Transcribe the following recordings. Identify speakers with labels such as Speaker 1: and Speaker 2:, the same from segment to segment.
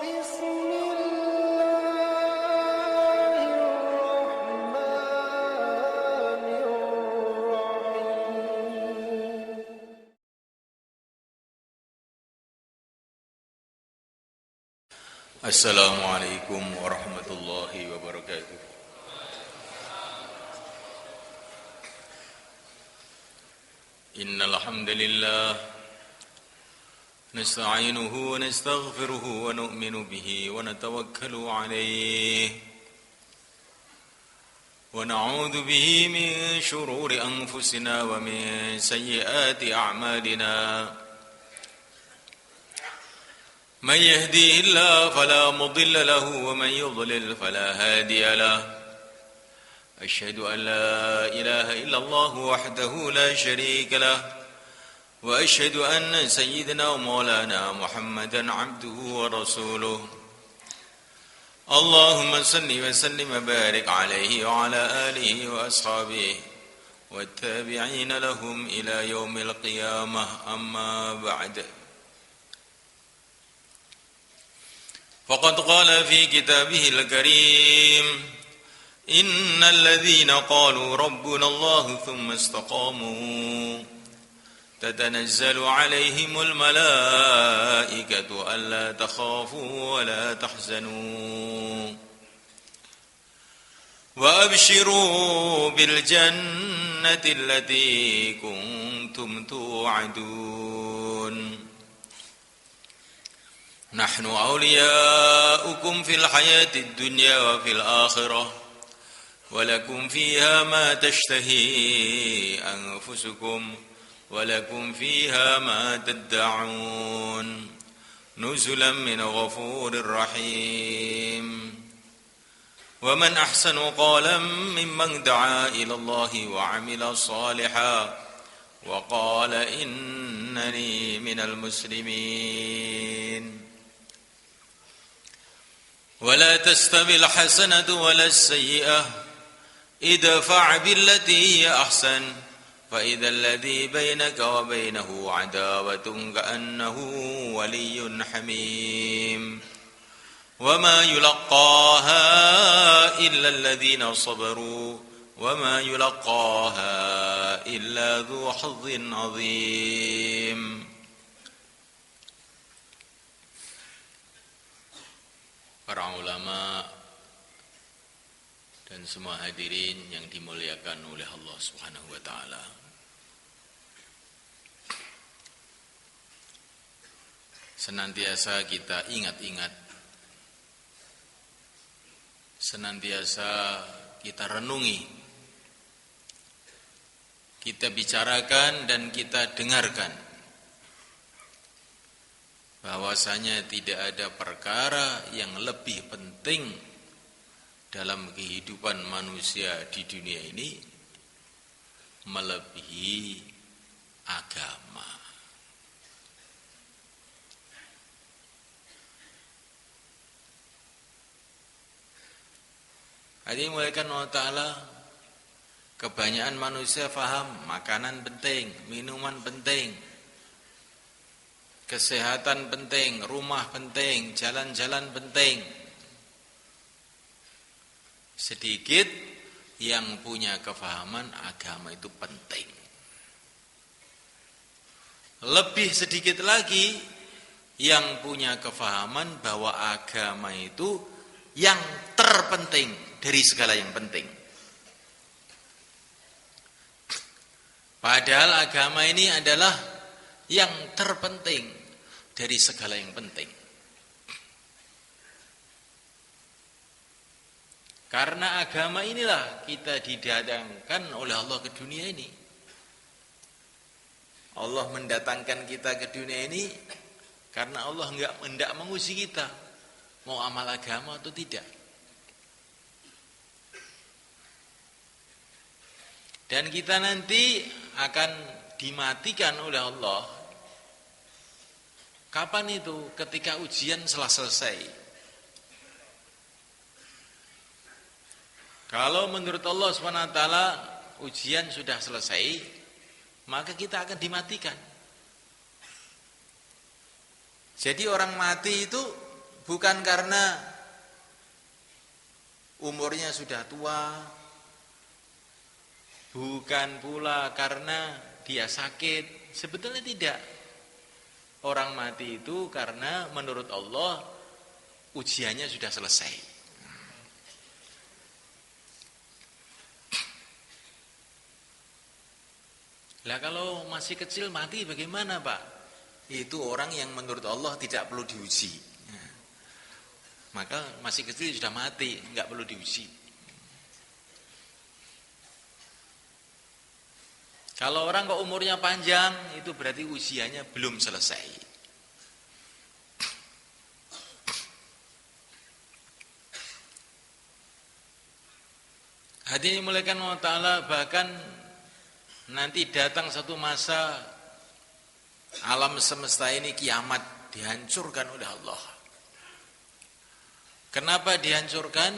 Speaker 1: بسم الله الرحمن الرحيم.
Speaker 2: Assalamualaikum warahmatullahi wabarakatuh. Innal hamdalillah nasta'inuhu wa nastaghfiruhu wa nu'minu bihi wa natawakkalu alayhi wa na'udzu bihi min shururi anfusina wa min sayyiati a'malina. من يهديه الله فلا مضل له ومن يضلل فلا هادي له أشهد أن لا إله إلا الله وحده لا شريك له وأشهد أن سيدنا ومولانا محمدا عبده ورسوله اللهم صل وسلم وبارك عليه وعلى آله وأصحابه والتابعين لهم إلى يوم القيامة أما بعد فقد قال في كتابه الكريم إن الذين قالوا ربنا الله ثم استقاموا تتنزل عليهم الملائكة ألا تخافوا ولا تحزنوا وأبشروا بالجنة التي كنتم توعدون نحن أولياؤكم في الحياة الدنيا وفي الآخرة ولكم فيها ما تشتهي أنفسكم ولكم فيها ما تدعون نزلا من غفور رحيم ومن أحسن قولا ممن دعا إلى الله وعمل صالحا وقال إنني من المسلمين ولا تستوي الحسنة ولا السيئة ادفع بالتي هي أحسن فإذا الذي بينك وبينه عداوة كأنه ولي حميم وما يلقاها إلا الذين صبروا وما يلقاها إلا ذو حظ عظيم. Para ulama dan semua hadirin yang dimuliakan oleh Allah Subhanahu wa taala. Senantiasa kita ingat-ingat, senantiasa kita renungi, kita bicarakan dan kita dengarkan bahwasanya tidak ada perkara yang lebih penting dalam kehidupan manusia di dunia ini melebihi agama. Hadirin muliakan Allah Ta'ala, kebanyakan manusia faham makanan penting, minuman penting, kesehatan penting, rumah penting, jalan-jalan penting. Sedikit yang punya kefahaman agama itu penting. Lebih sedikit lagi yang punya kefahaman bahwa agama itu yang terpenting dari segala yang penting. Padahal agama ini adalah yang terpenting dari segala yang penting. Karena agama inilah kita didatangkan oleh Allah ke dunia ini. Allah mendatangkan kita ke dunia ini karena Allah hendak menguji kita mau amal agama atau tidak. Dan kita nanti akan dimatikan oleh Allah. Kapan itu? Ketika ujian telah selesai. Kalau menurut Allah SWT ujian sudah selesai, maka kita akan dimatikan. Jadi orang mati itu
Speaker 3: bukan karena umurnya sudah tua, bukan pula karena dia sakit. Sebetulnya tidak. Orang mati itu karena menurut Allah ujiannya sudah selesai. Lah kalau masih kecil mati bagaimana, Pak? Itu orang yang menurut Allah tidak perlu diuji. Maka masih kecil sudah mati, nggak perlu diuji. Kalau orang kok umurnya panjang, itu berarti usianya belum selesai. Hadirin dimulakan Allah Ta'ala, bahkan nanti datang satu masa alam semesta ini kiamat dihancurkan oleh Allah. Kenapa dihancurkan?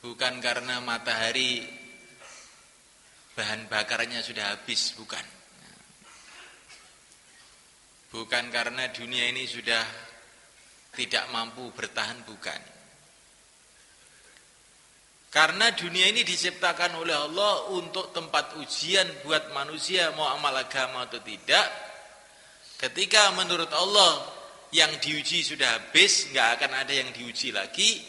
Speaker 3: Bukan karena matahari bahan bakarnya sudah habis, bukan. Bukan karena dunia ini sudah tidak mampu bertahan, bukan. Karena dunia ini diciptakan oleh Allah untuk tempat ujian buat manusia mau amal agama atau tidak. Ketika menurut Allah yang diuji sudah habis, nggak akan ada yang diuji lagi,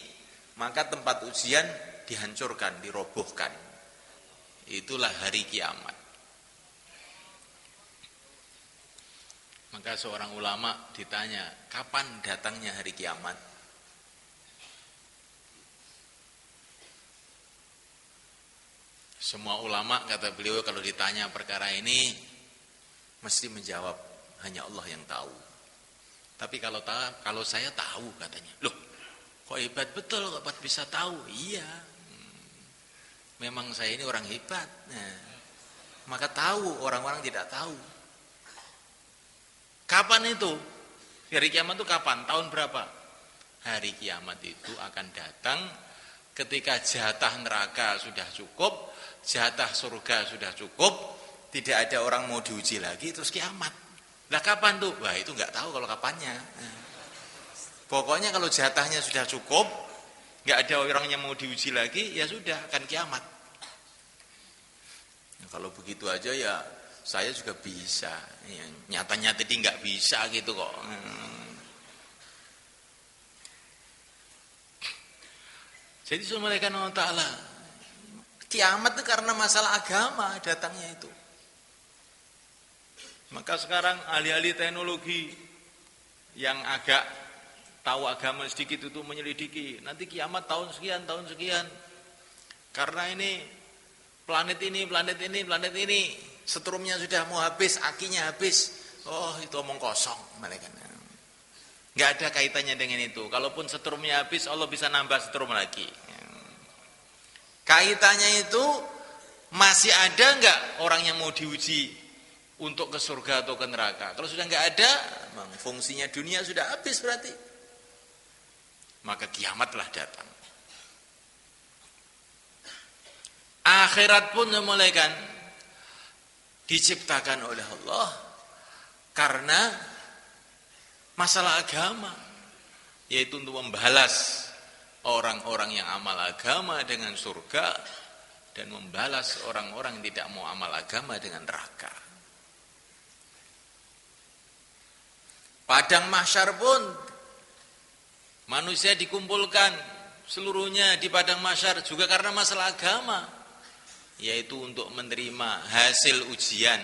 Speaker 3: maka tempat ujian dihancurkan, dirobohkan. Itulah hari kiamat. Maka seorang ulama ditanya, kapan datangnya hari kiamat? Semua ulama, kata beliau, kalau ditanya perkara ini mesti menjawab hanya Allah yang tahu. Tapi kalau saya tahu, katanya. Loh, kok hebat betul, kok bisa tahu? Iya. Memang saya ini orang hebat. Nah, maka tahu, orang-orang tidak tahu. Kapan itu? Hari kiamat itu kapan? Tahun berapa? Hari kiamat itu akan datang ketika jatah neraka sudah cukup, jatah surga sudah cukup, tidak ada orang mau diuji lagi, terus kiamat. Lah kapan tuh? Wah, itu nggak tahu kalau kapannya. Nah, pokoknya kalau jatahnya sudah cukup, nggak ada orang yang mau diuji lagi, ya sudah akan kiamat. Nah, kalau begitu aja ya saya juga bisa. Ya, nyatanya tadi nggak bisa gitu kok. Jadi subhanahu wa ta'ala, kiamat itu karena masalah agama datangnya itu. Maka sekarang ahli-ahli teknologi yang agak tahu agama sedikit itu menyelidiki, nanti kiamat tahun sekian. Karena ini planet ini, setrumnya sudah mau habis, akinya habis. Oh, itu omong kosong mereka. Nggak ada kaitannya dengan itu. Kalaupun setrumnya habis, Allah bisa nambah setrum lagi. Kaitannya itu masih ada nggak orang yang mau diuji untuk ke surga atau ke neraka? Kalau sudah nggak ada, fungsinya dunia sudah habis berarti. Maka kiamatlah datang. Akhirat pun dimulaikan, diciptakan oleh Allah karena masalah agama, yaitu untuk membalas orang-orang yang amal agama dengan surga dan membalas orang-orang yang tidak mau amal agama dengan neraka. Padang mahsyar pun manusia dikumpulkan seluruhnya di padang mahsyar juga karena masalah agama, yaitu untuk menerima hasil ujian.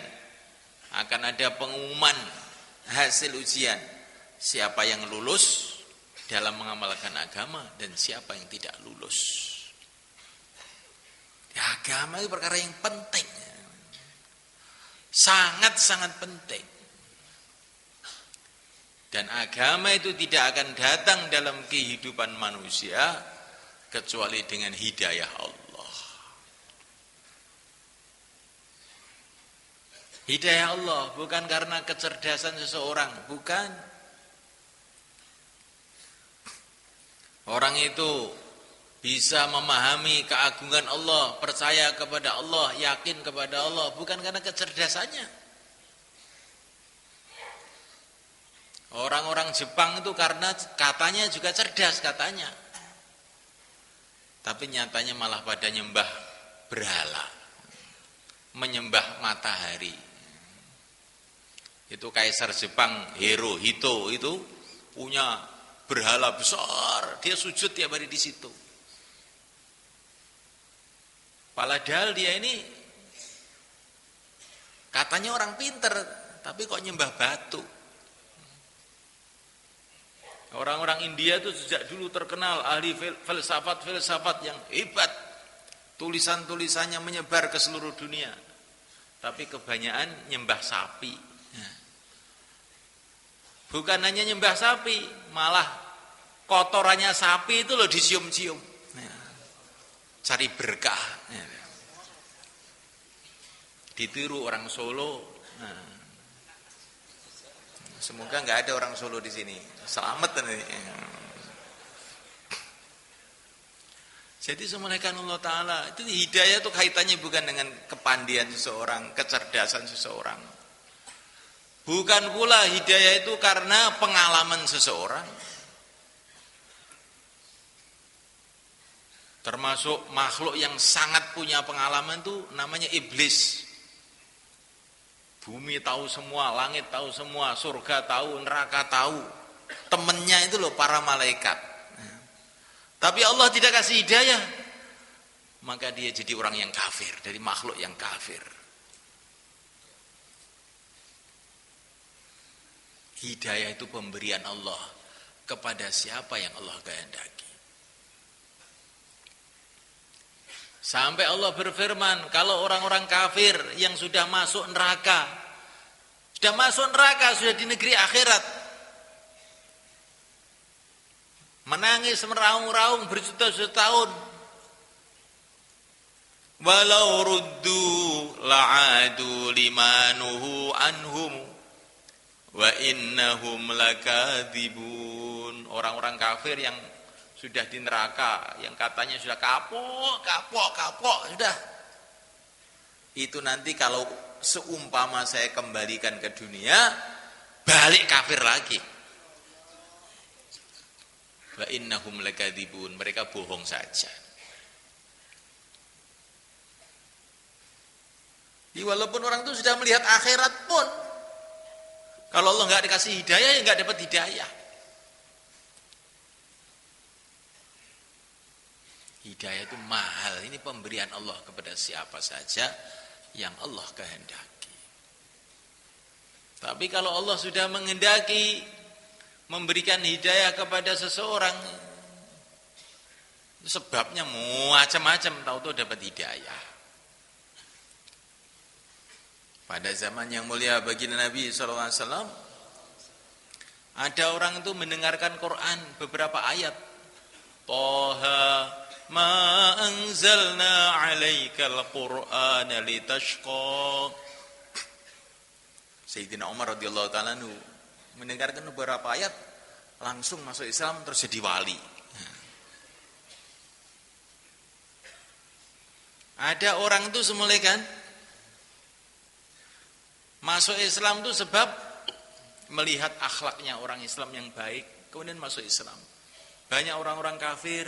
Speaker 3: Akan ada pengumuman hasil ujian, siapa yang lulus dalam mengamalkan agama dan siapa yang tidak lulus. Ya, agama itu perkara yang penting, sangat-sangat penting. Dan agama itu tidak akan datang dalam kehidupan manusia kecuali dengan hidayah Allah. Hidayah Allah bukan karena kecerdasan seseorang, bukan. Orang itu bisa memahami keagungan Allah, percaya kepada Allah, yakin kepada Allah, bukan karena kecerdasannya. Orang-orang Jepang itu karena katanya juga cerdas katanya. Tapi nyatanya malah pada nyembah berhala. Menyembah matahari. Itu kaisar Jepang Hirohito itu punya berhala besar. Dia sujud tiap hari di situ. Padahal dia ini katanya orang pinter, tapi kok nyembah batu. Orang-orang India itu sejak dulu terkenal ahli filsafat yang hebat. Tulisan-tulisannya menyebar ke seluruh dunia. Tapi kebanyakan nyembah sapi. Bukan hanya nyembah sapi, malah kotorannya sapi itu loh disium-cium. Cari berkah. Ditiru orang Solo. Semoga nggak ada orang Solo di sini. Selamat nih. Jadi semulaikan Allah Ta'ala itu hidayah itu kaitannya bukan dengan kepandian seseorang, kecerdasan seseorang. Bukan pula hidayah itu karena pengalaman seseorang. Termasuk makhluk yang sangat punya pengalaman itu namanya iblis. Bumi tahu semua, langit tahu semua, surga tahu, neraka tahu. Temennya itu loh para malaikat. Tapi Allah tidak kasih hidayah. Maka dia jadi orang yang kafir, dari makhluk yang kafir. Hidayah itu pemberian Allah kepada siapa yang Allah kehendaki. Sampai Allah berfirman, kalau orang-orang kafir yang sudah masuk neraka, sudah di negeri akhirat, menangis meraung-raung berjuta-juta tahun, walau ruddu la'adu limanuhu anhum wa innahum lakadzibun. Orang-orang kafir yang sudah di neraka, yang katanya sudah kapok, sudah. Itu nanti kalau seumpama saya kembalikan ke dunia, balik kafir lagi. Wa innahum lakadzibun, mereka bohong saja. Walaupun orang itu sudah melihat akhirat pun, kalau Allah nggak dikasih hidayah, ya nggak dapat hidayah. Hidayah itu mahal, ini pemberian Allah kepada siapa saja yang Allah kehendaki. Tapi kalau Allah sudah menghendaki memberikan hidayah kepada seseorang, sebabnya macam-macam, tahu-tahu dapat hidayah. Pada zaman yang mulia baginda Nabi SAW, ada orang itu mendengarkan Quran beberapa ayat. Toha ma anzalna 'alaikal Qur'ana litashqa. Sayyidina Umar radhiyallahu ta'ala mendengarkan beberapa ayat, langsung masuk Islam terus jadi wali. Ada orang itu semulaikan masuk Islam itu sebab melihat akhlaknya orang Islam yang baik, kemudian masuk Islam. Banyak orang-orang kafir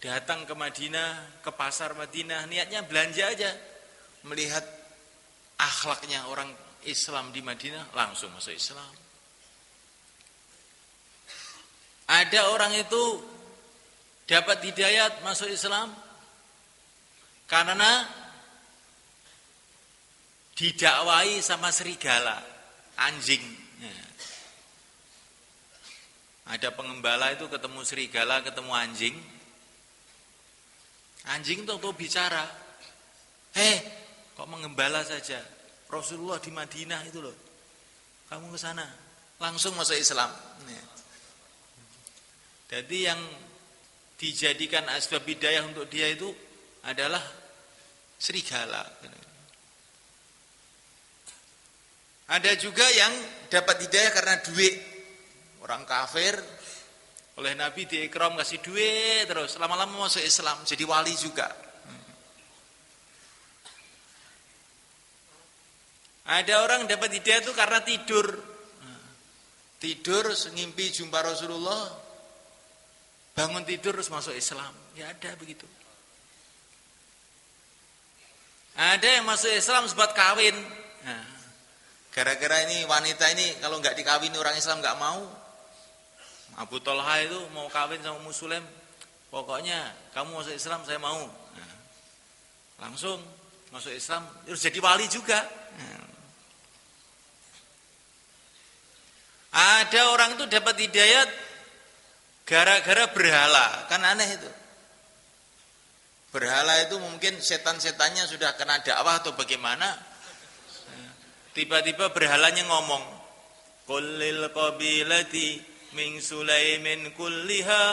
Speaker 3: datang ke Madinah, ke pasar Madinah, niatnya belanja aja. Melihat akhlaknya orang Islam di Madinah, langsung masuk Islam. Ada orang itu dapat hidayat masuk Islam karena didakwai sama serigala, anjing. Ada pengembala itu ketemu serigala, ketemu anjing. Anjing itu bicara, kok mengembala saja? Rasulullah di Madinah itu loh, kamu ke sana, langsung masuk Islam. Jadi yang dijadikan asbab hidayah untuk dia itu adalah serigala. Ada juga yang dapat hidayah karena duit. Orang kafir oleh Nabi diikram kasih duit terus, lama-lama masuk Islam, jadi wali juga. Ada orang dapat hidayah itu karena tidur. tidur ngimpi jumpa Rasulullah, bangun tidur terus masuk Islam. Ya ada begitu. Ada yang masuk Islam sebab kawin. Nah, gara-gara ini wanita ini kalau nggak dikawini orang Islam nggak mau. Abu Thalha itu mau kawin sama Ummu Sulaim. Pokoknya kamu masuk Islam saya mau. Nah, langsung masuk Islam terus jadi wali juga. Nah. Ada orang itu dapat hidayat gara-gara berhala, kan aneh itu. Berhala itu mungkin setan-setannya sudah kena dakwah atau bagaimana. Tiba-tiba berhalanya ngomong, "Qul qabilati min Sulaimin kulliha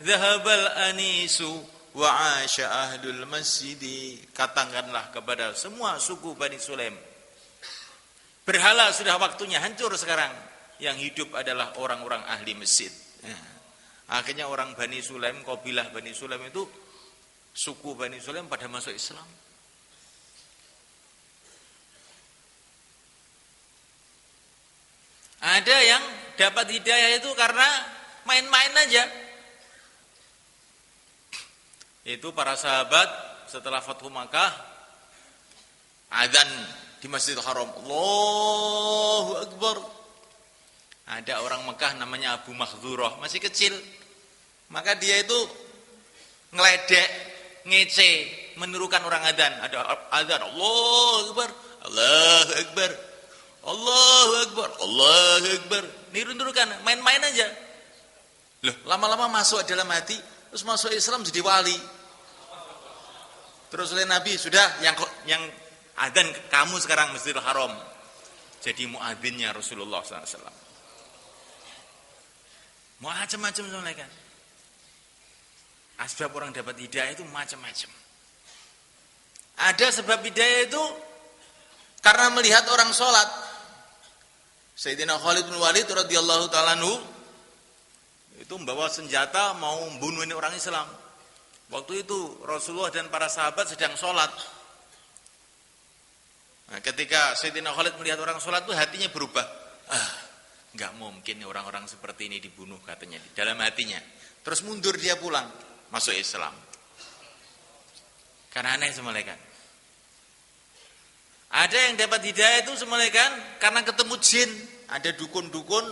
Speaker 3: dhahabal anisu wa 'asha ahlul masjidi." Katakanlah kepada semua suku Bani Sulaim, berhala sudah waktunya hancur sekarang. Yang hidup adalah orang-orang ahli masjid. Akhirnya orang Bani Sulaim, kabilah Bani Sulaim itu, suku Bani Sulaim pada masuk Islam. Ada yang dapat hidayah itu karena main-main aja. Itu para sahabat setelah Fathu Makkah, adzan di Masjidil Haram, Allahu Akbar. Ada orang Mekah namanya Abu Makhzurah, masih kecil. Maka dia itu ngeledek, ngece, menirukan orang adzan. Ada adzan, Allahu Akbar, Allahu Akbar, Allahu Akbar, Allahu Akbar. Niru-nirukan, main-main aja. Loh, lama-lama masuk dalam hati, terus masuk Islam jadi wali. Terus oleh Nabi, sudah yang adzan kamu sekarang Masjidil Haram. Jadi muadzinnya Rasulullah SAW. Macam-macam soalnya kan. Asbab orang dapat hidayah itu macam-macam. Ada sebab hidayah itu karena melihat orang sholat. Sayyidina Khalid bin Walid radhiyallahu ta'ala anhu itu membawa senjata mau membunuh ini orang Islam. Waktu itu Rasulullah dan para sahabat sedang sholat. Nah, ketika Sayyidina Khalid melihat orang sholat itu hatinya berubah. Enggak mungkin orang-orang seperti ini dibunuh katanya di dalam hatinya. Terus mundur dia pulang, masuk Islam. Karena aneh semalekan. Ada yang dapat hidayah itu semalekan karena ketemu jin. Ada dukun-dukun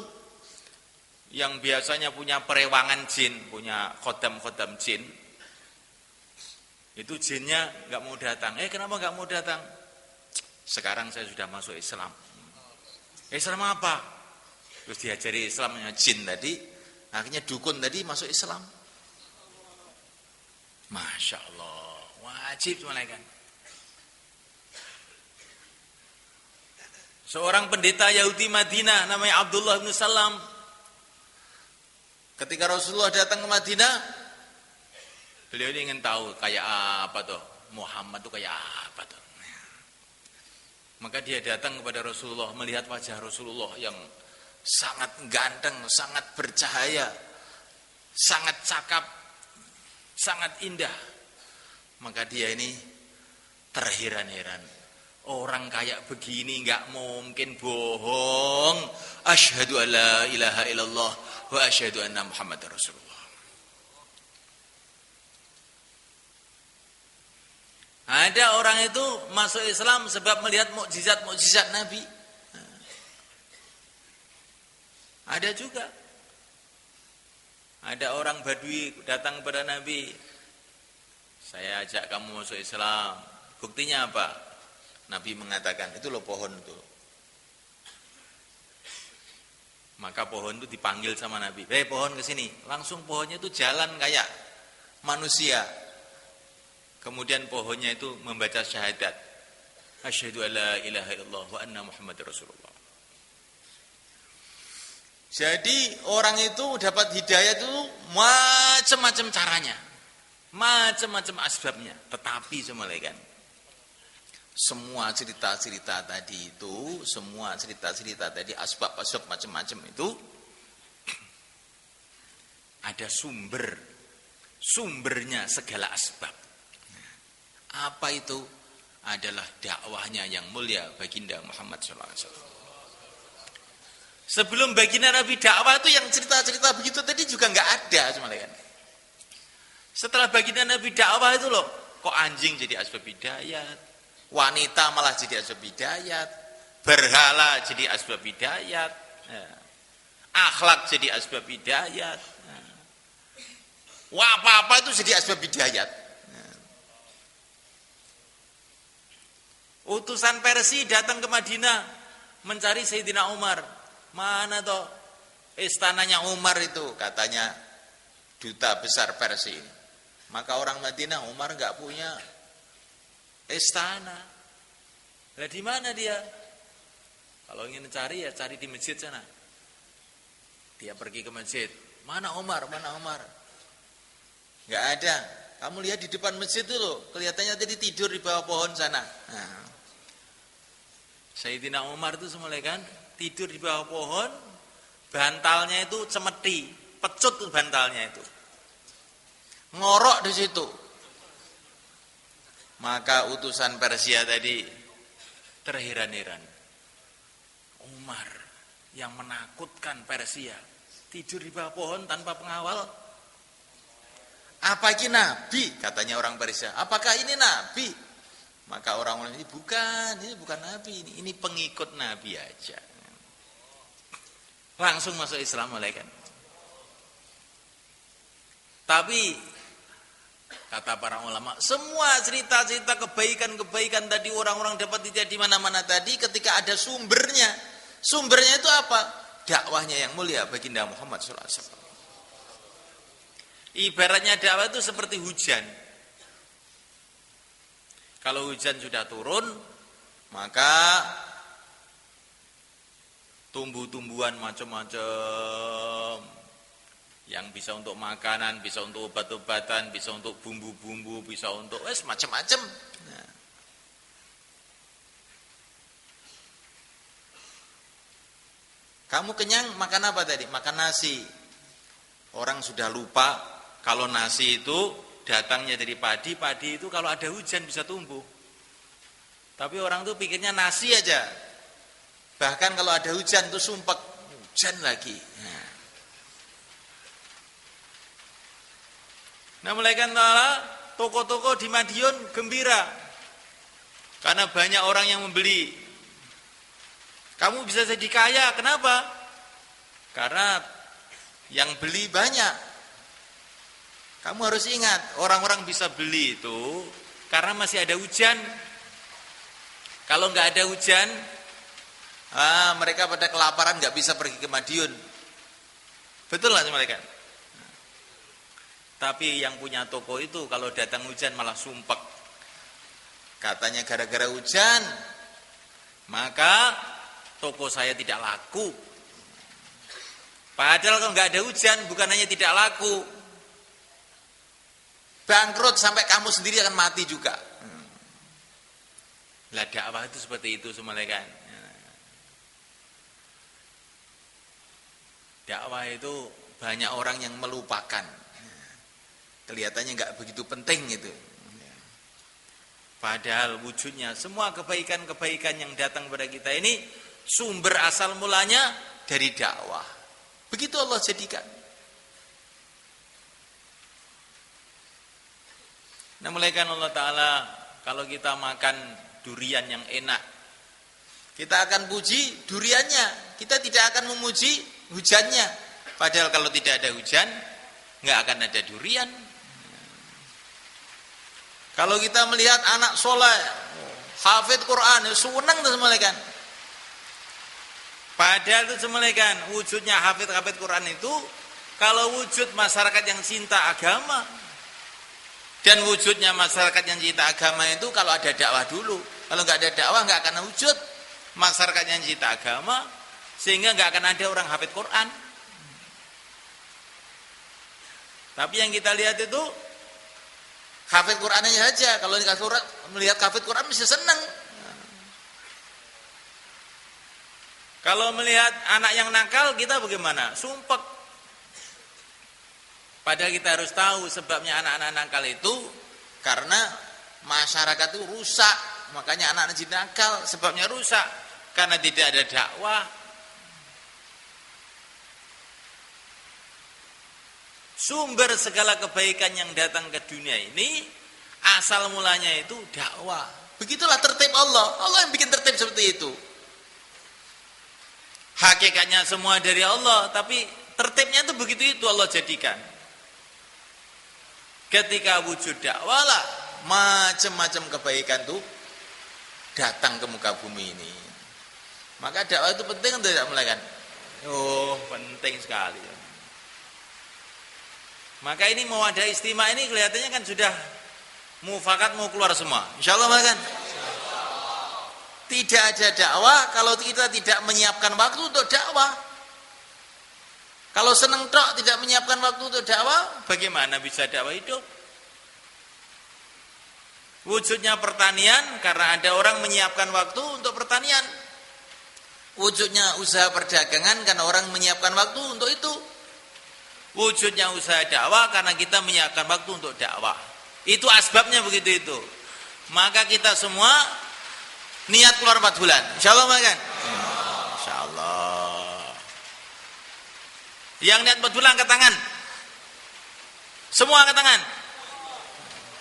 Speaker 3: yang biasanya punya perewangan jin, punya khodam-khodam jin. Itu jinnya enggak mau datang. Kenapa enggak mau datang? Sekarang saya sudah masuk Islam. Islam apa? Terus diajari Islamnya jin tadi, akhirnya dukun tadi masuk Islam. Masya Allah, wajib malaikat. Seorang pendeta Yahudi Madinah namanya Abdullah bin Salam. Ketika Rasulullah datang ke Madinah, beliau ini ingin tahu kayak apa tuh Muhammad tuh kayak apa tuh. Maka dia datang kepada Rasulullah, melihat wajah Rasulullah yang sangat ganteng, sangat bercahaya, sangat cakap, sangat indah. Maka dia ini terheran-heran. Orang kayak begini nggak mungkin bohong. Asyhadu alla ilaha illallah wa asyhadu anna Muhammadar Rasulullah. Ada orang itu masuk Islam sebab melihat mukjizat-mukjizat Nabi. Ada juga. Ada orang Badui datang kepada Nabi. Saya ajak kamu masuk Islam. Buktinya apa? Nabi mengatakan, itu loh pohon itu. Maka pohon itu dipanggil sama Nabi. Pohon ke sini. Langsung pohonnya itu jalan kayak manusia. Kemudian pohonnya itu membaca syahadat. Asyhadu alla ilaha illallah wa anna Muhammadar Rasulullah. Jadi orang itu dapat hidayah itu macam-macam caranya, macam-macam asbabnya. Tetapi semalekan, semua cerita-cerita tadi itu, asbab-asbab macam-macam itu ada sumbernya segala asbab. Apa itu? Adalah dakwahnya yang mulia baginda Muhammad SAW. Sebelum baginda Nabi dakwah itu yang cerita-cerita begitu tadi juga nggak ada, cuma kan. Setelah baginda Nabi dakwah itu loh, kok anjing jadi asbab hidayat, wanita malah jadi asbab hidayat, berhala jadi asbab hidayat, akhlak jadi asbab hidayat, wah apa-apa itu jadi asbab hidayat. Utusan Persia datang ke Madinah mencari Sayyidina Umar. Mana toh istananya Umar itu, katanya duta besar Persia ini. Maka orang Madinah, Umar nggak punya istana. Lah di mana dia? Kalau ingin cari ya cari di masjid sana. Dia pergi ke masjid. Mana Umar? Mana Umar? Nggak ada. Kamu lihat di depan masjid itu loh, kelihatannya tadi tidur di bawah pohon sana. Nah, Sayyidina Umar itu semula kan tidur di bawah pohon, bantalnya itu cemeti, pecut tuh bantalnya itu. Ngorok di situ. Maka utusan Persia tadi terheran-heran. Umar yang menakutkan Persia tidur di bawah pohon tanpa pengawal. Apa ini nabi? Katanya orang Persia. Apakah ini nabi? Maka orang-orang ini bukan nabi, ini pengikut nabi aja. Langsung masuk Islam malaikat. Tapi kata para ulama, semua cerita-cerita kebaikan-kebaikan tadi orang-orang dapat tidak di mana-mana tadi ketika ada sumbernya. Sumbernya itu apa? Dakwahnya yang mulia baginda Muhammad SAW. Ibaratnya dakwah itu seperti hujan. Kalau hujan sudah turun, maka tumbuh-tumbuhan macam-macam yang bisa untuk makanan, bisa untuk obat-obatan, bisa untuk bumbu-bumbu, bisa untuk macam-macam. Nah. Kamu kenyang makan apa tadi? Makan nasi. Orang sudah lupa kalau nasi itu datangnya dari padi, padi itu kalau ada hujan bisa tumbuh. Tapi orang tuh pikirnya nasi aja. Bahkan kalau ada hujan tuh sumpek, hujan lagi. Nah, mulaikan toko-toko di Madiun gembira karena banyak orang yang membeli. Kamu bisa jadi kaya, kenapa? Karena yang beli banyak. Kamu harus ingat, orang-orang bisa beli itu karena masih ada hujan. Kalau nggak ada hujan, mereka pada kelaparan nggak bisa pergi ke Madiun. Betul nggak mereka? Tapi yang punya toko itu kalau datang hujan malah sumpek. Katanya gara-gara hujan, maka toko saya tidak laku. Padahal kalau nggak ada hujan, bukan hanya tidak laku, bangkrut sampai kamu sendiri akan mati juga. Lah dakwah itu seperti itu semua kan. Dakwah itu banyak orang yang melupakan. Kelihatannya nggak begitu penting itu. Padahal wujudnya semua kebaikan-kebaikan yang datang kepada kita ini sumber asal mulanya dari dakwah. Begitu Allah jadikan. Nah, mulaikan Allah Ta'ala kalau kita makan durian yang enak, kita akan puji duriannya, kita tidak akan memuji hujannya. Padahal kalau tidak ada hujan, nggak akan ada durian. Kalau kita melihat anak soleh, hafid Quran, senang tuh semalekan. Padahal itu semalekan, wujudnya hafid Quran itu, kalau wujud masyarakat yang cinta agama, dan wujudnya masyarakat yang cinta agama itu kalau ada dakwah dulu. Kalau nggak ada dakwah nggak akan wujud masyarakat yang cinta agama, sehingga nggak akan ada orang hafid Quran. Tapi yang kita lihat itu hafid Qurannya saja. Kalau melihat hafid Quran mesti senang. Kalau melihat anak yang nakal kita bagaimana? Sumpek. Padahal kita harus tahu sebabnya anak-anak nakal itu karena masyarakat itu rusak. Makanya anak-anak jadi nakal sebabnya rusak karena tidak ada dakwah. Sumber segala kebaikan yang datang ke dunia ini asal mulanya itu dakwah. Begitulah tertib Allah. Allah yang bikin tertib seperti itu. Hakikatnya semua dari Allah, tapi tertibnya itu begitu itu Allah jadikan. Ketika wujud dakwah lah, macam-macam kebaikan tuh datang ke muka bumi ini. Maka dakwah itu penting atau tidak mulai kan? Oh, penting sekali. Maka ini mau ada istimewa ini kelihatannya kan sudah mufakat mau keluar semua. Insyaallah kan? Tidak ada dakwah kalau kita tidak menyiapkan waktu untuk dakwah. Kalau seneng tok tidak menyiapkan waktu untuk dakwah, bagaimana bisa dakwah hidup? Wujudnya pertanian karena ada orang menyiapkan waktu untuk pertanian. Wujudnya usaha perdagangan karena orang menyiapkan waktu untuk itu. Wujudnya usaha dakwah karena kita menyiapkan waktu untuk dakwah. Itu asbabnya begitu itu. Maka kita semua niat keluar 4 bulan. Insyaallah kan? Insyaallah. Yang niat 4 bulan angkat tangan. Semua angkat tangan.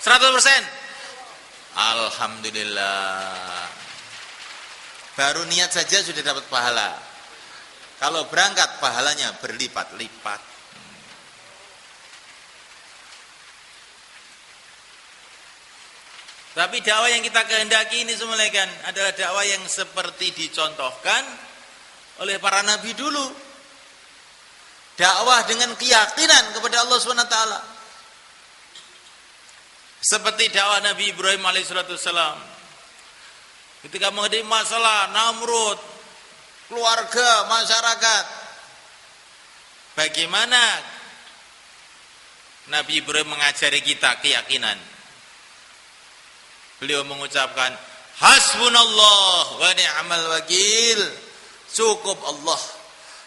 Speaker 3: 100%. Alhamdulillah. Baru niat saja sudah dapat pahala. Kalau berangkat pahalanya berlipat-lipat. Tapi dakwah yang kita kehendaki ini semuanya kan adalah dakwah yang seperti dicontohkan oleh para nabi dulu. Dakwah dengan keyakinan kepada Allah SWT. Seperti dakwah Nabi Ibrahim alaihissalam. Ketika menghadapi masalah Namrud, keluarga, masyarakat. Bagaimana Nabi Ibrahim mengajari kita keyakinan? Beliau mengucapkan hasbunallah wa ni'mal wakil. Cukup Allah.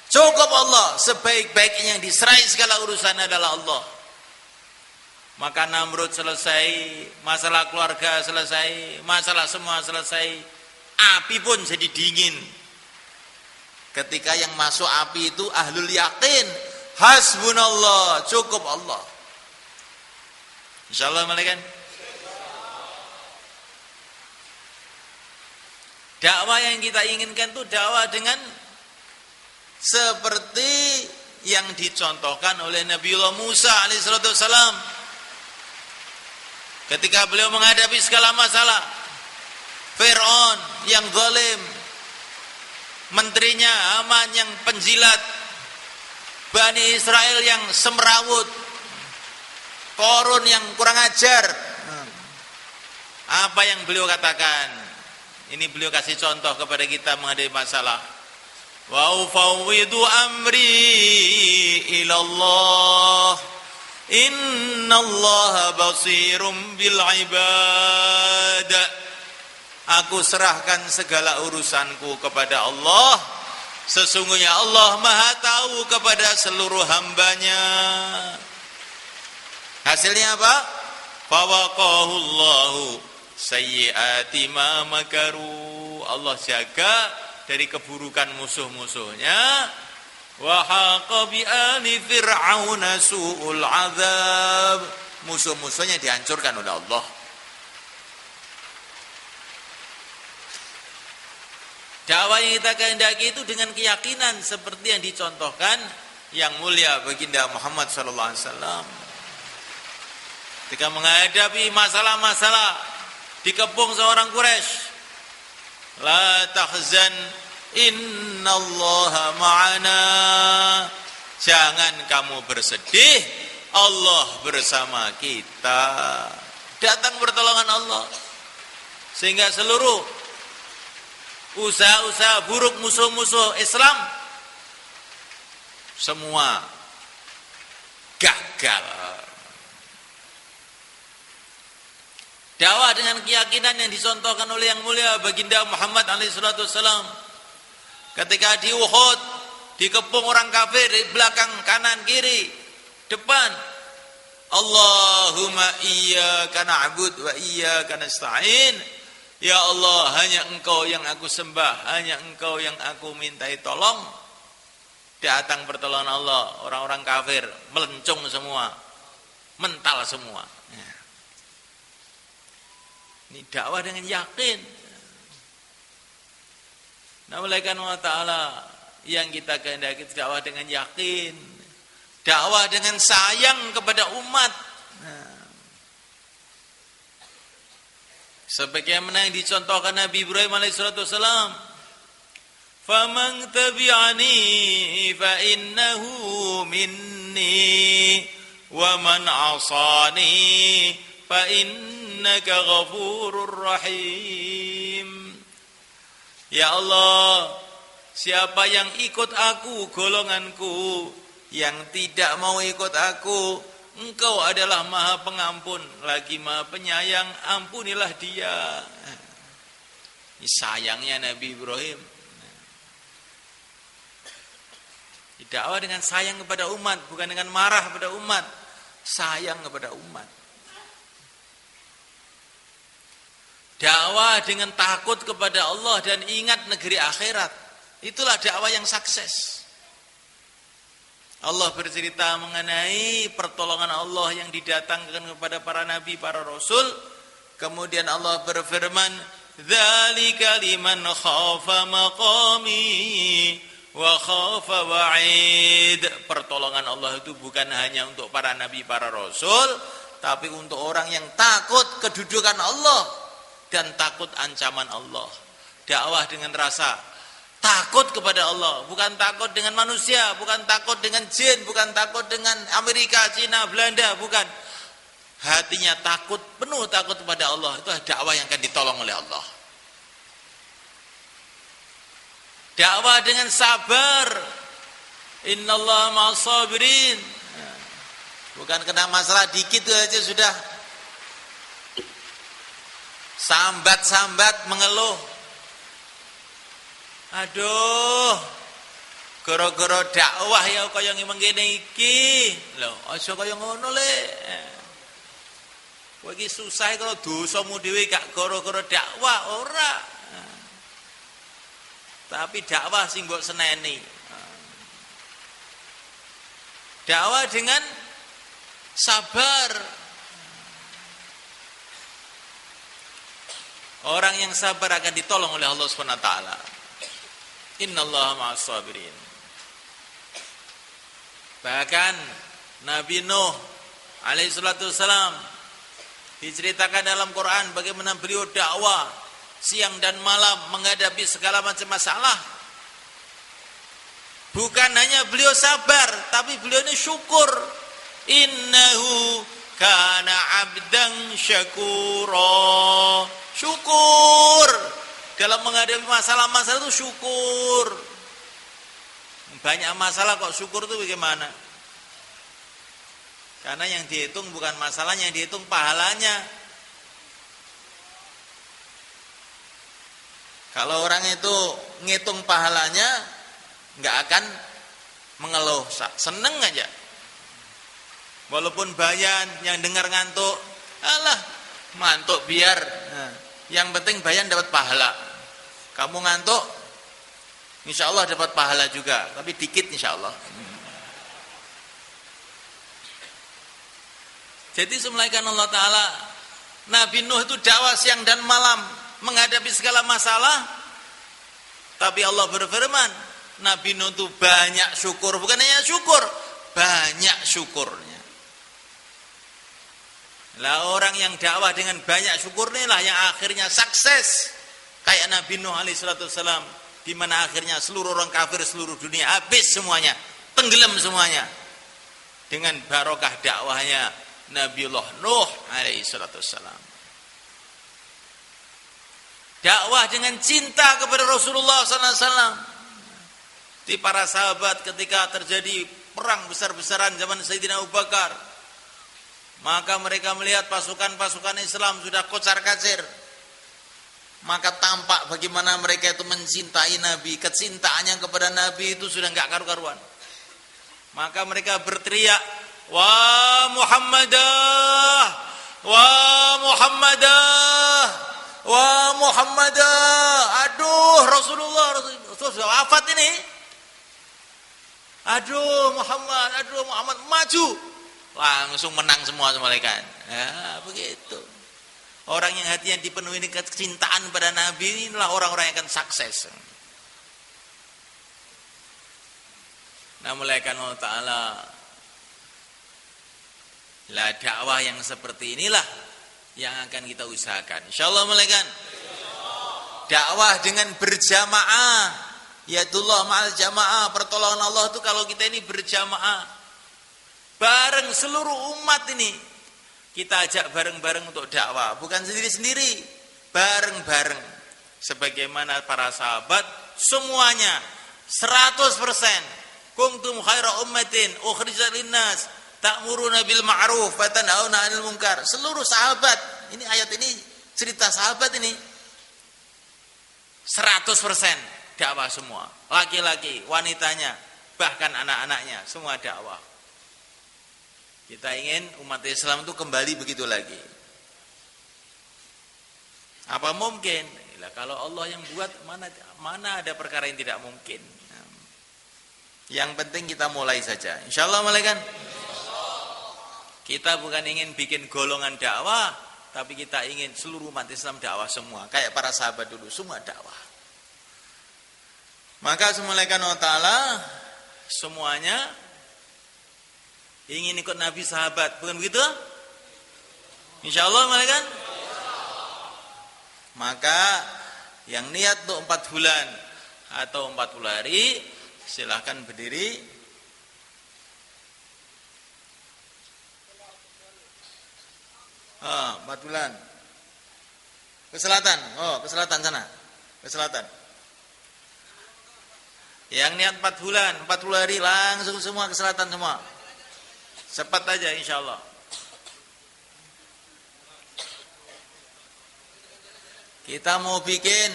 Speaker 3: Cukup Allah. Sebaik-baiknya yang diserai segala urusan adalah Allah. Maka Namrud selesai, masalah keluarga selesai, masalah semua selesai. Api pun jadi dingin. Ketika yang masuk api itu ahlul yakin. Hasbunallah, cukup Allah. Insyaallah malaikat. Dakwah yang kita inginkan itu dakwah dengan seperti yang dicontohkan oleh Nabiullah Musa alaihissalam. Ketika beliau menghadapi segala masalah, Fir'aun yang zalim, menterinya Haman yang penjilat, Bani Israel yang semrawut, Korun yang kurang ajar. Apa yang beliau katakan? Ini beliau kasih contoh kepada kita menghadapi masalah. Wa ufawwidu amri ila Allah. Innallaha basirum bil ibad. Aku serahkan segala urusanku kepada Allah. Sesungguhnya Allah Maha tahu kepada seluruh hambanya. Hasilnya apa? Fawaqahullahu sayyiati ma makaru. Allah jaga dari keburukan musuh-musuhnya. Wa haqa bi ali fir'auna su'ul azab. Musuh-musuhnya dihancurkan oleh Allah. Dakwah yang kita kehendaki itu dengan keyakinan seperti yang dicontohkan yang mulia baginda Muhammad sallallahu alaihi wasallam. Ketika menghadapi masalah-masalah dikepung seorang Quraisy, la tahzan innallaha ma'ana. Jangan kamu bersedih, Allah bersama kita. Datang pertolongan Allah. Sehingga seluruh usaha-usaha buruk musuh-musuh Islam semua gagal. Dakwah dengan keyakinan yang dicontohkan oleh yang mulia baginda Muhammad alaihissalam. Ketika di Uhud dikepung orang kafir di belakang, kanan, kiri, depan. Allahumma iyyaka na'budu wa iyyaka nasta'in. Ya Allah, hanya Engkau yang aku sembah, hanya Engkau yang aku mintai tolong. Datang pertolongan Allah, orang-orang kafir melencung semua, mental semua. Ini dakwah dengan yakin. Nah, oleh karena Allah Ta'ala yang kita kehendaki dakwah dengan yakin, dakwah dengan sayang kepada umat. Sebagaimana yang dicontohkan Nabi Ibrahim alaihissalam, faman tabi'ani fa innahu minni wa man 'asani fa innaka ghafurur rahim. Ya Allah, siapa yang ikut aku, golonganku, yang tidak mau ikut aku, Engkau adalah Maha Pengampun lagi Maha Penyayang, ampunilah dia. Ini sayangnya Nabi Ibrahim. Dakwah dengan sayang kepada umat, bukan dengan marah kepada umat, sayang kepada umat. Dakwah dengan takut kepada Allah dan ingat negeri akhirat. Itulah dakwah yang sukses. Allah bercerita mengenai pertolongan Allah yang didatangkan kepada para nabi, para rasul. Kemudian Allah berfirman, "Dzalika liman khafa maqami wa khafa wa'id." Pertolongan Allah itu bukan hanya untuk para nabi, para rasul, tapi untuk orang yang takut kedudukan Allah dan takut ancaman Allah. Dakwah dengan rasa takut kepada Allah, bukan takut dengan manusia, bukan takut dengan jin, bukan takut dengan Amerika, Cina, Belanda, bukan. Hatinya takut, penuh takut kepada Allah. Itu dakwah yang akan ditolong oleh Allah. Dakwah dengan sabar. Innallaha ma'as sabirin. Bukan kena masalah dikit aja sudah sambat-sambat mengeluh. Aduh, gara-gara dakwah ya kaya ngene iki. Lho, aja kaya ngono le. Kowe iki susah kalau dosamu dhewe gak gara-gara dakwah, ora. Tapi dakwah sing mbok seneni. Dakwah dengan sabar. Orang yang sabar akan ditolong oleh Allah Subhanahu wa taala. Innallaha ma'as sabirin. Bahkan Nabi Nuh alaihi salatu wassalam diceritakan dalam Quran bagaimana beliau dakwah siang dan malam menghadapi segala macam masalah. Bukan hanya beliau sabar, tapi beliau ini syukur. Innahu kana 'abdan syakura. Syukur. Dalam menghadapi masalah-masalah itu syukur. Banyak masalah kok syukur itu bagaimana? Karena yang dihitung bukan masalahnya, yang dihitung pahalanya. Kalau orang itu ngitung pahalanya, nggak akan mengeluh, seneng aja. Walaupun bayan yang dengar ngantuk, alah ngantuk biar. Nah, yang penting bayan dapat pahala. Kamu ngantuk, insya Allah dapat pahala juga, tapi dikit insya Allah. Jadi semulaikan Allah Ta'ala, Nabi Nuh itu dakwah siang dan malam menghadapi segala masalah. Tapi Allah berfirman, Nabi Nuh itu banyak syukur, bukan hanya syukur, banyak syukurnya. Lah orang yang dakwah dengan banyak syukur inilah yang akhirnya sukses. Kayak Nabi Nuh alaihissalam, di mana akhirnya seluruh orang kafir seluruh dunia habis semuanya, tenggelam semuanya dengan barokah dakwahnya Nabiullah Nuh alaihissalam. Dakwah dengan cinta kepada Rasulullah SAW. Di para sahabat ketika terjadi perang besar-besaran zaman Sayyidina Abu Bakar, maka mereka melihat pasukan-pasukan Islam sudah kocar-kacir. Maka tampak bagaimana mereka itu mencintai Nabi. Kecintaannya kepada Nabi itu sudah enggak karu-karuan. Maka mereka berteriak, "Wa Muhammadah! Wa Muhammadah! Wa Muhammadah!" Aduh, Rasulullah sudah wafat ini. Aduh Muhammad maju. Langsung menang semua malaikat. Ya, begitu. Orang yang hatinya dipenuhi dengan kecintaan pada Nabi, inilah orang-orang yang akan sukses. Nah, malaikat Allah Ta'ala, lah dakwah yang seperti inilah yang akan kita usahakan. Insyaallah malaikat. Dakwah dengan berjamaah, yadullah ma'al jamaah, pertolongan Allah itu kalau kita ini berjamaah, bareng seluruh umat ini, kita ajak bareng-bareng untuk dakwah, bukan sendiri-sendiri, bareng-bareng. Sebagaimana para sahabat semuanya 100%. Kuntum khaira ummatin ukhrijat linnas ta'muruna bil ma'ruf wa tanhauna 'anil munkar. Seluruh sahabat, ini ayat ini cerita sahabat ini 100% dakwah semua, laki-laki, wanitanya, bahkan anak-anaknya, semua dakwah. Kita ingin umat Islam itu kembali begitu lagi. Apa mungkin? Nah, kalau Allah yang buat, mana ada perkara yang tidak mungkin. Yang penting kita mulai saja. Insyaallah malaikat. Kita bukan ingin bikin golongan dakwah, tapi kita ingin seluruh umat Islam dakwah semua. Kayak para sahabat dulu, semua dakwah. Maka semulaikan Allah Ta'ala semuanya ingin ikut Nabi sahabat. Bukan begitu? InsyaAllah malaikat. Maka yang niat untuk 4 bulan atau 40 hari, silahkan berdiri. 4 bulan. Ke selatan. Ke selatan sana. Ke selatan. Yang niat 4 bulan, 40 hari langsung semua ke selatan semua. Cepat aja insyaallah. Kita mau bikin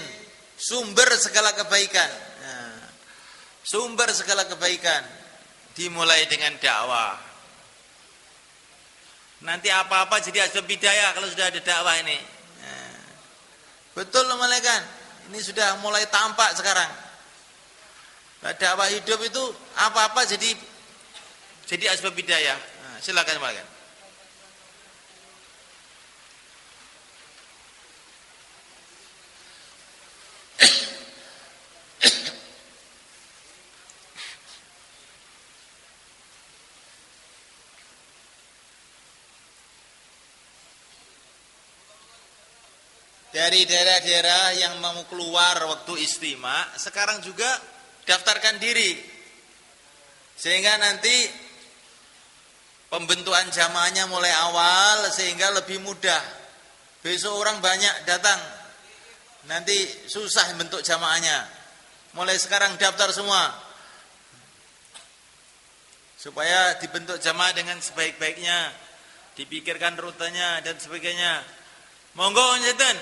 Speaker 3: sumber segala kebaikan. Sumber segala kebaikan dimulai dengan dakwah. Nanti apa-apa jadi asbab hidayah kalau sudah ada dakwah ini. Betul malaikat. Ini sudah mulai tampak sekarang. Dakwah hidup itu apa-apa jadi asbab hidayah. Silakan malaikat. Dari daerah-daerah yang mau keluar waktu istima, sekarang juga daftarkan diri. Sehingga nanti pembentukan jamaahnya mulai awal sehingga lebih mudah. Besok orang banyak datang, nanti susah bentuk jamaahnya. Mulai sekarang daftar semua, supaya dibentuk jamaah dengan sebaik-baiknya, dipikirkan rutenya dan sebagainya. Monggo nyetan.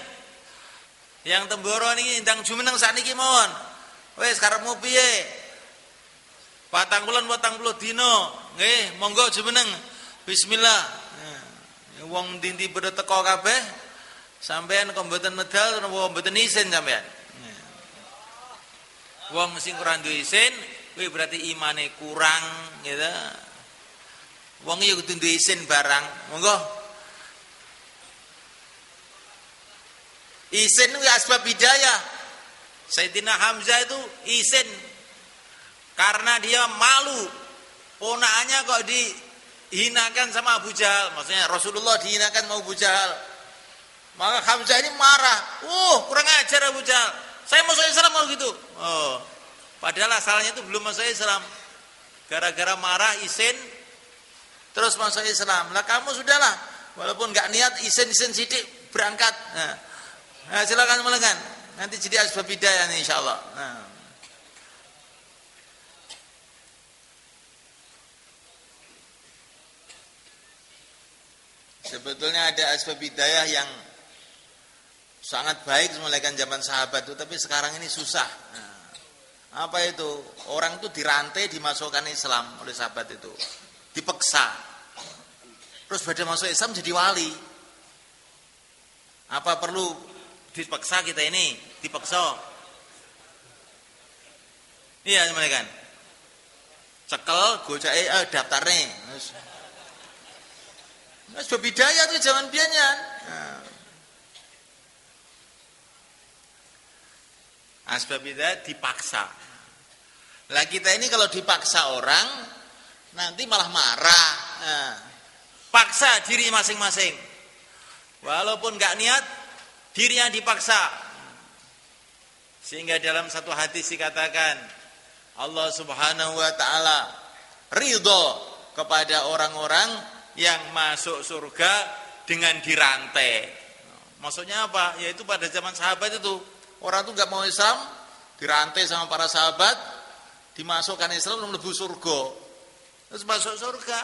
Speaker 3: Yang temboro niki ndang jumeneng sakniki mawon. Wis karepmu piye? 40 dina. Nggih, monggo jumeneng. Bismillah. Wong ndi-ndi padha teko kabeh. Sampeyan kok mboten medal napa mboten isin sampeyan. Wong sing ora duwe isin, kuwi berarti imane kurang gitu. Wong iki kudu duwe isin barang. Monggo. Isin itu asbab hidayah. Sayyidina Hamzah itu isin karena dia malu ponakannya kok dihinakan sama Abu Jahal. Maksudnya Rasulullah dihinakan sama Abu Jahal. Maka Hamzah ini marah. Kurang ajar Abu Jahal. Saya masuk Islam kalau gitu. Padahal asalnya itu belum masuk Islam. Gara-gara marah isin terus masuk Islam. Lah kamu sudahlah, walaupun nggak niat isin-isin sidik berangkat. Nah, silakan melekan. Nanti jadi asbab hidayah insyaallah. Sebetulnya ada asbab hidayah yang sangat baik semulaikan zaman sahabat itu, tapi sekarang ini susah. Apa itu? Orang itu dirantai dimasukkan Islam oleh sahabat itu, dipaksa. Terus pada masuk Islam jadi wali. Apa perlu dipaksa kita ini? Dipaksa. Iya, semulaikan. cekel gojake daftare. Wis bidaya tuh zaman biyennya. Asbab itu dipaksa. Lah kita ini kalau dipaksa orang nanti malah marah. Paksa diri masing-masing. Walaupun enggak niat, dirinya dipaksa. Sehingga dalam satu hadis dikatakan Allah Subhanahu wa taala ridho kepada orang-orang yang masuk surga dengan dirantai. Maksudnya apa? Yaitu pada zaman sahabat itu orang tuh enggak mau Islam, dirantai sama para sahabat, dimasukkan Islam mlebu surga. Terus masuk surga.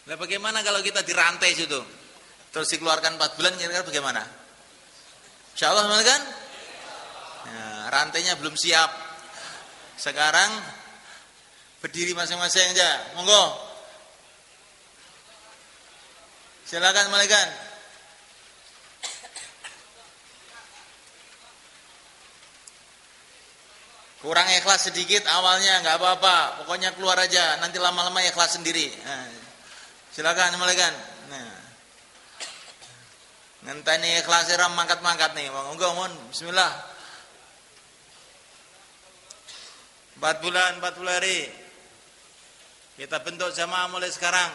Speaker 3: Lah bagaimana kalau kita dirantai situ? Terus dikeluarkan 4 bulan kira-kira bagaimana? Insyaallah kan? Nah, rantainya belum siap. Sekarang berdiri masing-masing aja. Monggo. Silakan Malikan. Kurang ikhlas sedikit awalnya nggak apa-apa, pokoknya keluar aja, nanti lama-lama ikhlas sendiri. Nah, silakan Malikan. Nah, ngenteni ikhlas ram mangkat-mangkat nih, monggo mohon, bismillah. 40 hari kita bentuk jamaah mulai sekarang,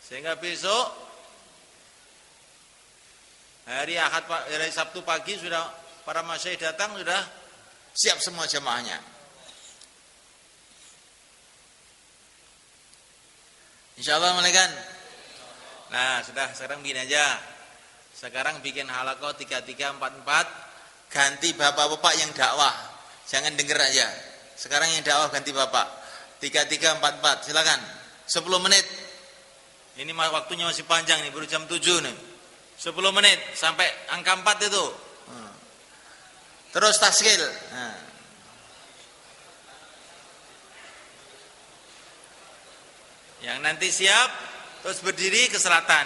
Speaker 3: sehingga besok hari Ahad, hari Sabtu pagi sudah para masyayikh datang, sudah siap semua jamaahnya. Insyaallah Malikan. Nah, sudah sekarang begini aja. Sekarang bikin halaqah 3344, ganti bapak-bapak yang dakwah. Jangan denger aja. Sekarang yang dakwah ganti bapak. 3344, silakan. 10 menit. Ini waktunya masih panjang nih, baru jam 7 nih. 10 menit sampai angka 4 itu. Terus taskil. Nah. Yang nanti siap terus berdiri ke selatan.